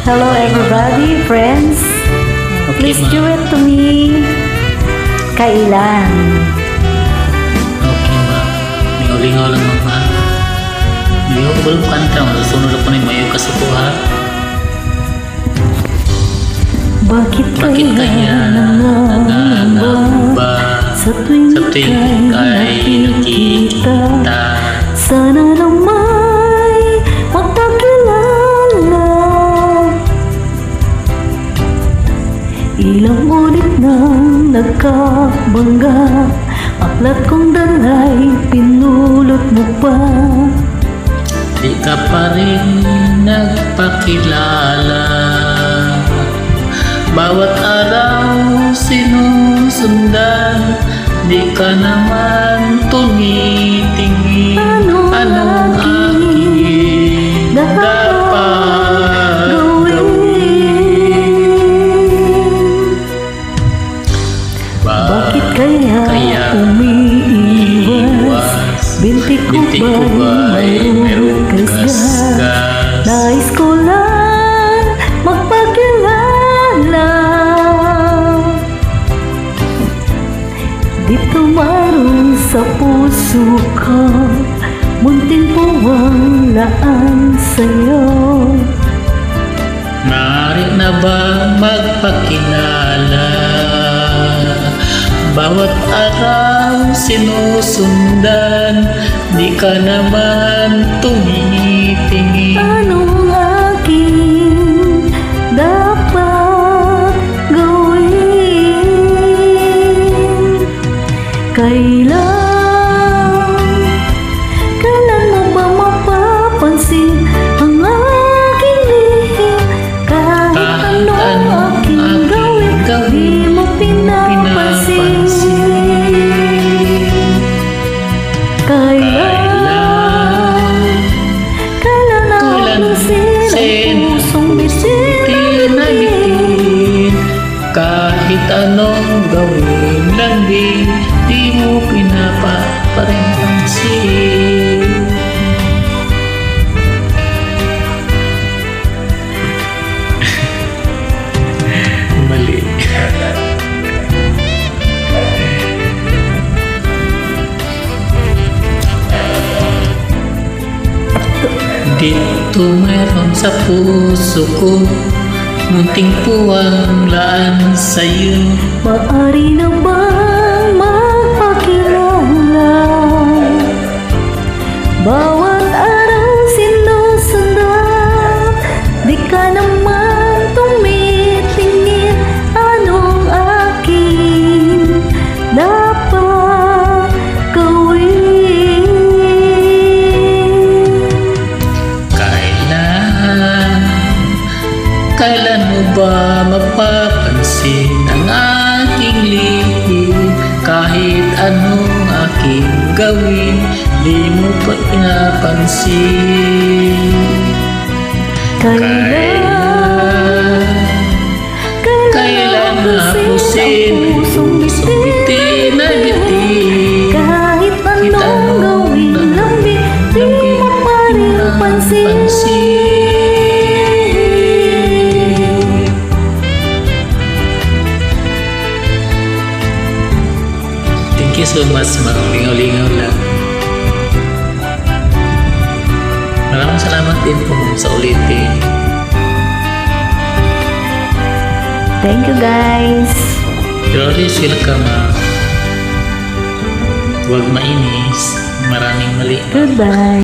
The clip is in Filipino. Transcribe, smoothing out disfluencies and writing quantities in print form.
Hello everybody, friends. Okay, Please ma. do it to me. Kailan? Okay, ma. Lingaw-lingaw lang mo, ma. Hindi ko belum kanta. Masusunod ako na yung mayo ka sa kuha. Bakit Bakit kaya nangangamba sa tuwing kay nakikita? Sana na may magpakilala. Ilang ulit nang nagkabangga, aklat kong dalay pinulot mo pa. Di ka pa rin nagpakilala. Bawat araw sinusundan, di ka naman tumitingin. Anong aking dapat gawin? Bakit kaya umiiwas? Binti ko ba'y mayroong kasgas? Nais ko lang magpakilala. Dito maroon sa puso ko, munting puwalaan sa'yo. Maaari na ba magpakilala? Bawat araw sinusundan, di ka naman tumitingin. Anong aking dapat gawin? Kailan mo ba mapapansin ang aking lihim? Kahit anong aking gawin, di mo pinapansin. Kailan ang pusong bitin na bitin? Kahit anong gawin lang di mo pinapapansin. Mali. Dito meron sa puso ko, munting puwalaan sa'yo. Maaari na bang magpakilala? Bawat araw sinusundan, di ka naman tumitingin. Anong aking dapat gawin? Kailan mo ba mapapansin ang aking lihim? Kahit anong aking gawin, di mo pa pinapansin. Kailan napusin pusong bitin na bitin? Kahit anong gawin, lambi, di mo pa rin pansin. Thank you so much, mga lingaw-lingaw lang. Maraming salamat din po sa ulitin. Thank you guys. You're always welcome. Huwag mainis. Maraming mali. Goodbye.